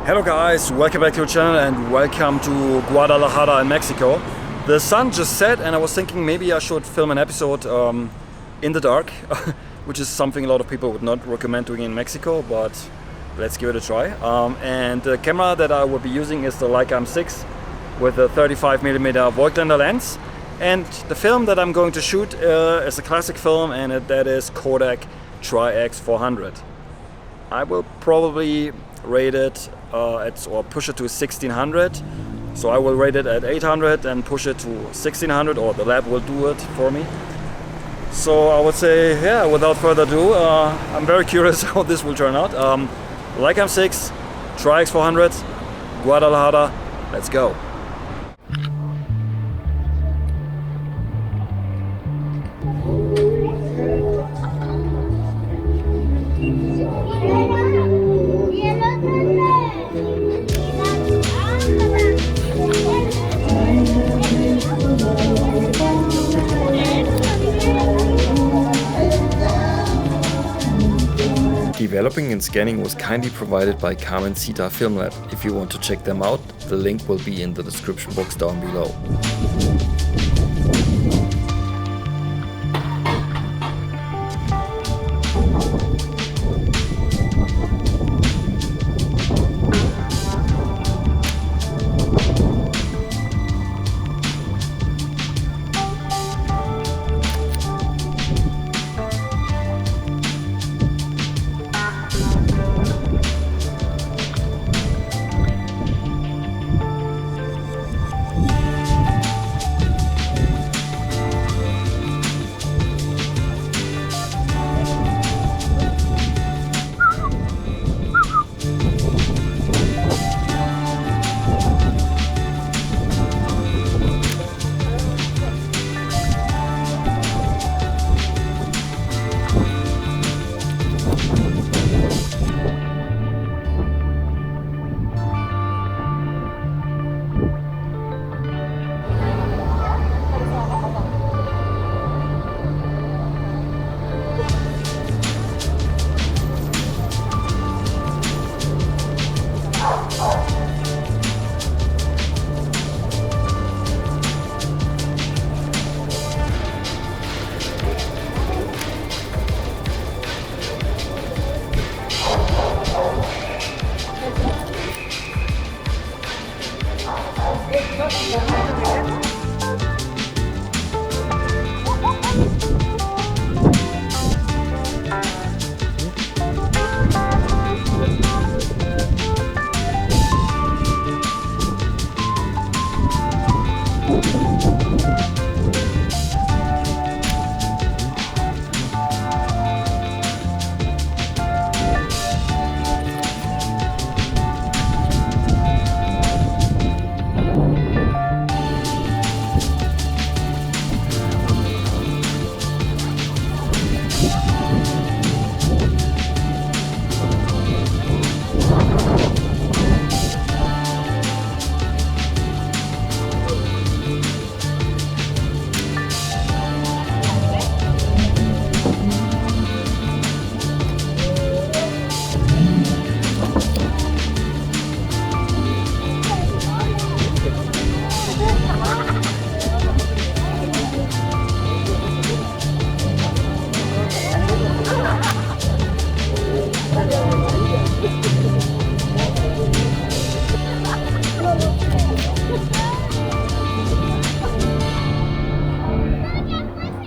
Hello guys, welcome back to the channel and welcome to Guadalajara in Mexico. The sun just set and I was thinking maybe I should film an episode in the dark, which is something a lot of people would not recommend doing in Mexico, but let's give it a try. And the camera that I will be using is the Leica M6 with a 35mm Voigtländer lens. And the film that I'm going to shoot is a classic film, and that is Kodak Tri-X 400. I will probably rate it or push it to 1600. So I will rate it at 800 and push it to 1600, or the lab will do it for me. So I would say, yeah, without further ado, I'm very curious how this will turn out. Leica M6, Tri-X 400, Guadalajara, let's go. Developing and scanning was kindly provided by Carmencita Film Lab. If you want to check them out, the link will be in the description box down below.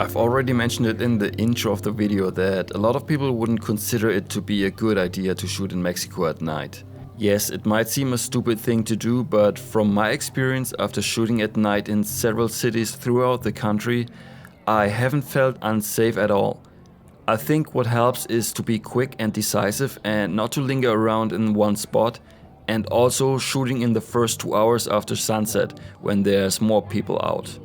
I've already mentioned it in the intro of the video that a lot of people wouldn't consider it to be a good idea to shoot in Mexico at night. Yes, it might seem a stupid thing to do, but from my experience after shooting at night in several cities throughout the country, I haven't felt unsafe at all. I think what helps is to be quick and decisive and not to linger around in one spot, and also shooting in the first 2 hours after sunset when there's more people out.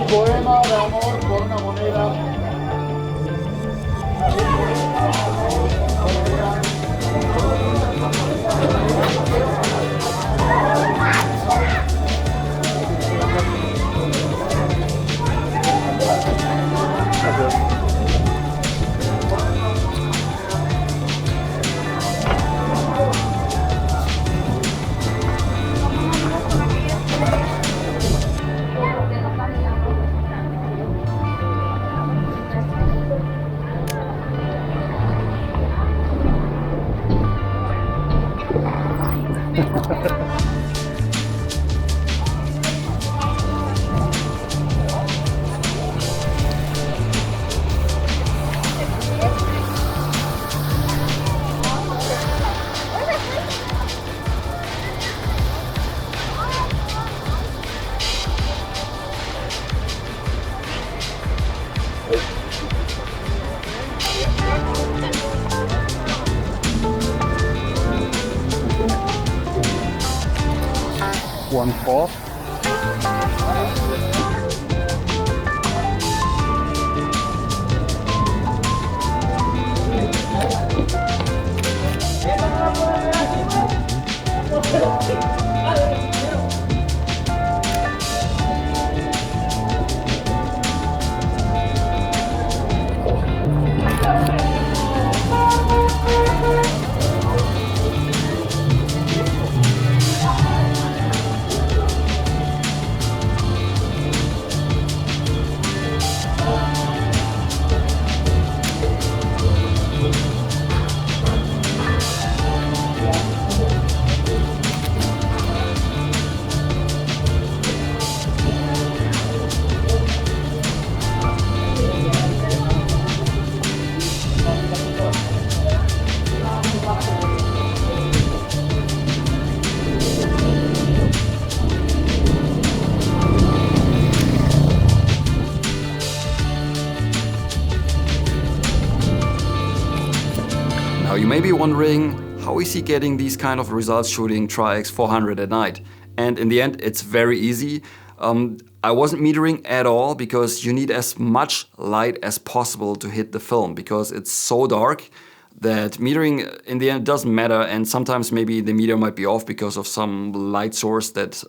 poema de amor por una moneda. One-fourth. Now you may be wondering, how is he getting these kind of results shooting Tri-X 400 at night? And in the end, it's very easy. I wasn't metering at all because you need as much light as possible to hit the film because it's so dark that metering in the end doesn't matter, and sometimes maybe the meter might be off because of some light source that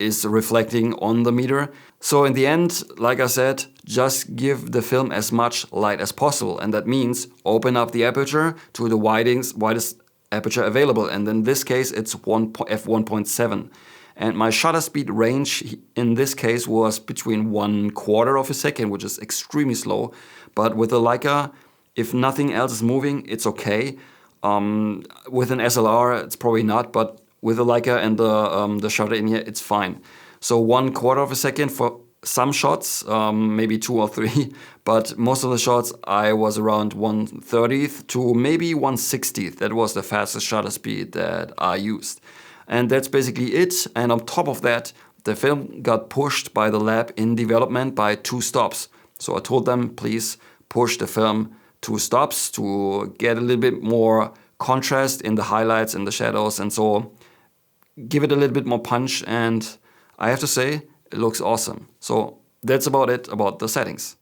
is reflecting on the meter. So in the end, like I said, just give the film as much light as possible, and that means open up the aperture to the widest aperture available, and in this case it's f1.7. And my shutter speed range in this case was between 1/4 of a second, which is extremely slow, but with the Leica, if nothing else is moving, it's okay. With an SLR, it's probably not, but with the Leica and the shutter in here, it's fine. So 1/4 of a second for some shots, maybe 2 or 3, but most of the shots I was around 1/30th to maybe 1/60th. That was the fastest shutter speed that I used. And that's basically it. And on top of that, the film got pushed by the lab in development by 2 stops. So I told them, please push the film 2 stops to get a little bit more contrast in the highlights and the shadows, and so give it a little bit more punch, and I have to say, it looks awesome. So that's about it about the settings.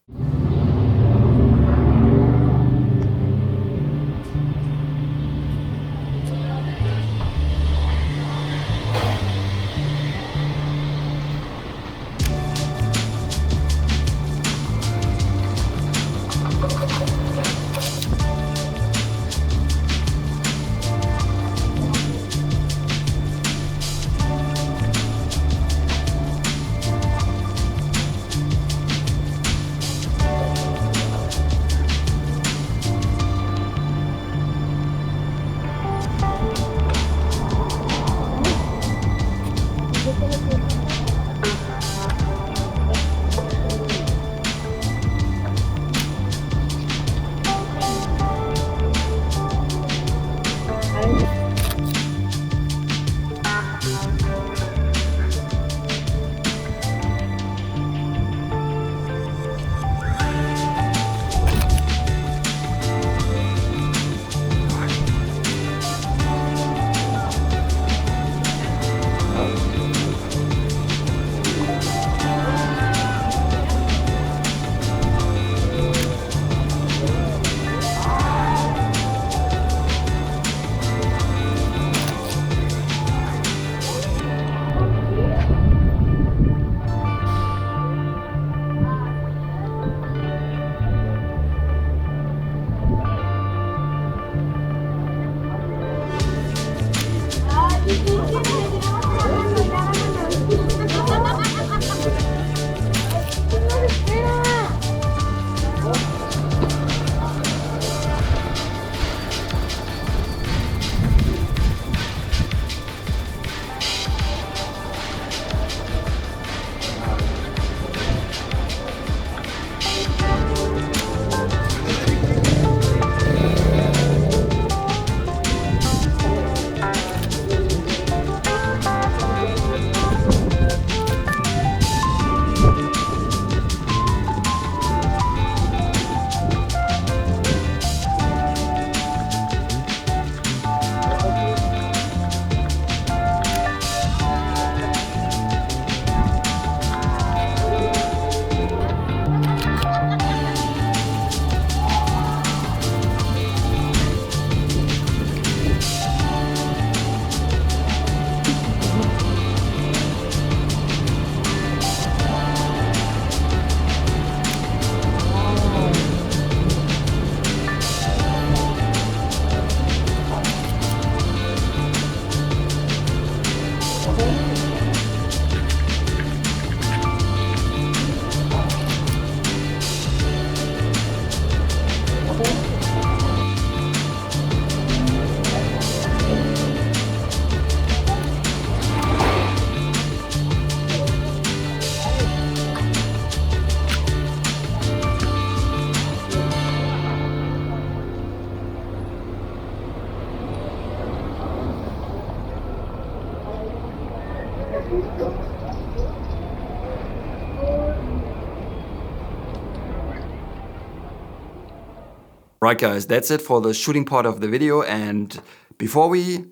Right guys, that's it for the shooting part of the video, and before we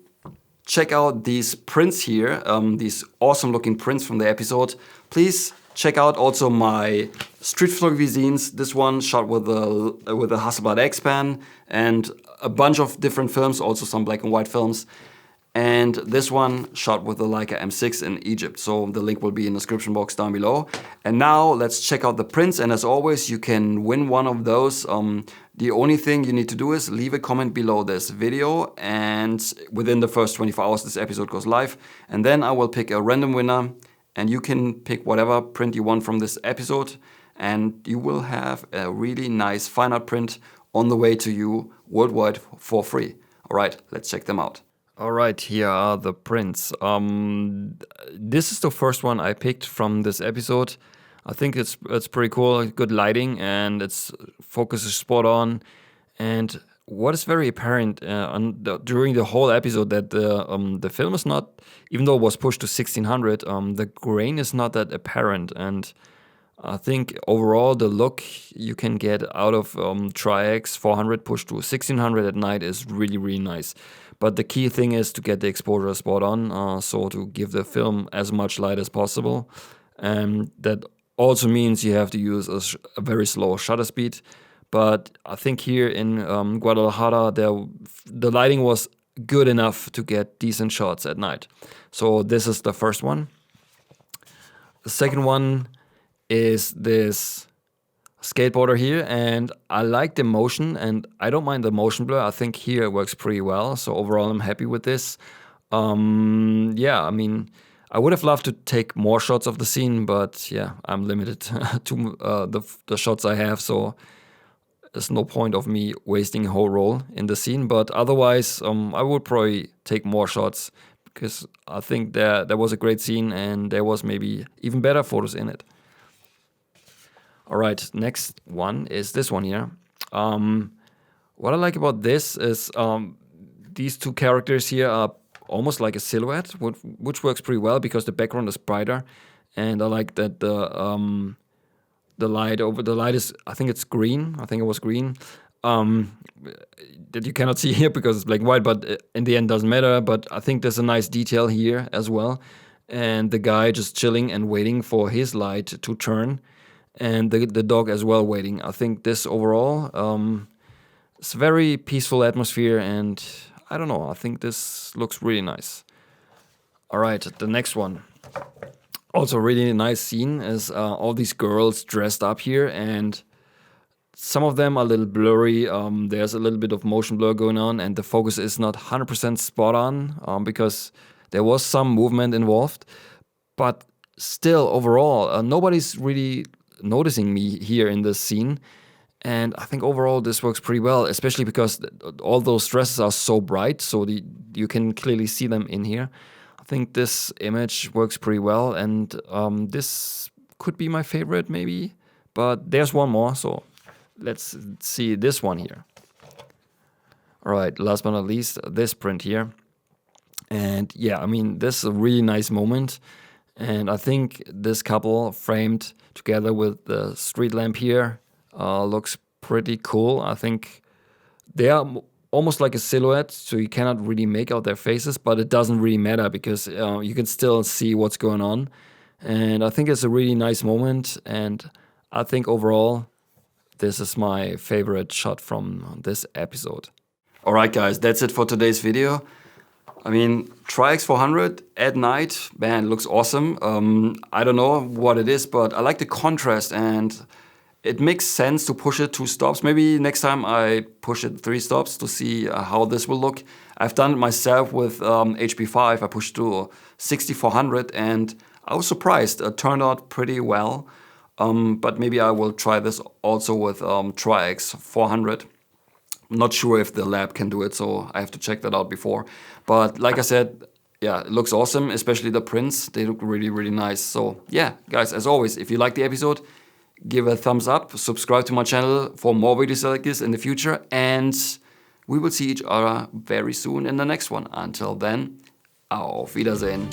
check out these prints here, these awesome looking prints from the episode, please check out also my street photography zines. This one shot with a Hasselblad X-Pan and a bunch of different films, also some black and white films. And this one shot with the Leica M6 in Egypt. So the link will be in the description box down below. And now let's check out the prints. And as always, you can win one of those. The only thing you need to do is leave a comment below this video. And within the first 24 hours, this episode goes live. And then I will pick a random winner. And you can pick whatever print you want from this episode. And you will have a really nice fine art print on the way to you worldwide for free. All right, let's check them out. All right, here are the prints. This is the first one I picked from this episode. I think it's pretty cool, good lighting, and its focus is spot on. And what is very apparent during the whole episode that the film is not, even though it was pushed to 1600, the grain is not that apparent. And I think overall the look you can get out of Tri-X 400 pushed to 1600 at night is really, really nice. But the key thing is to get the exposure spot on, so to give the film as much light as possible. And that also means you have to use a very slow shutter speed. But I think here in Guadalajara, the lighting was good enough to get decent shots at night. So this is the first one. The second one is this skateboarder here, and I like the motion, and I don't mind the motion blur. I think here it works pretty well, so overall I'm happy with this. Yeah, I mean, I would have loved to take more shots of the scene, but yeah, I'm limited to the shots I have, so there's no point of me wasting a whole roll in the scene. But otherwise, I would probably take more shots, because I think there was a great scene and there was maybe even better photos in it. All right, next one is this one here. What I like about this is these two characters here are almost like a silhouette, which works pretty well because the background is brighter, and I like that the light is, I think it's green. I think it was green. That you cannot see here because it's black and white, but in the end doesn't matter. But I think there's a nice detail here as well, and the guy just chilling and waiting for his light to turn. And the dog as well waiting. I think this overall, it's a very peaceful atmosphere, and I don't know, I think this looks really nice. All right, the next one. Also really nice scene is all these girls dressed up here, and some of them are a little blurry. There's a little bit of motion blur going on, and the focus is not 100% spot on because there was some movement involved. But still, overall, nobody's really noticing me here in this scene, and I think overall this works pretty well, especially because all those dresses are so bright, so you can clearly see them in here. I think this image works pretty well, and this could be my favorite maybe, but there's one more, so let's see this one here. All right, last but not least, this print here. And yeah, I mean, this is a really nice moment. And I think this couple framed together with the street lamp here looks pretty cool. I think they are almost like a silhouette, so you cannot really make out their faces, but it doesn't really matter because you can still see what's going on. And I think it's a really nice moment, and I think overall this is my favorite shot from this episode. Alright guys, that's it for today's video. I mean, Tri-X 400 at night, man, it looks awesome. I don't know what it is, but I like the contrast, and it makes sense to push it 2 stops. Maybe next time I push it 3 stops to see how this will look. I've done it myself with HP5. I pushed to 6400, and I was surprised. It turned out pretty well, but maybe I will try this also with Tri-X 400. I'm not sure if the lab can do it, so I have to check that out before. But like I said, yeah, it looks awesome, especially the prints. They look really, really nice. So yeah, guys, as always, if you like the episode, give a thumbs up, subscribe to my channel for more videos like this in the future, and we will see each other very soon in the next one. Until then, auf Wiedersehen.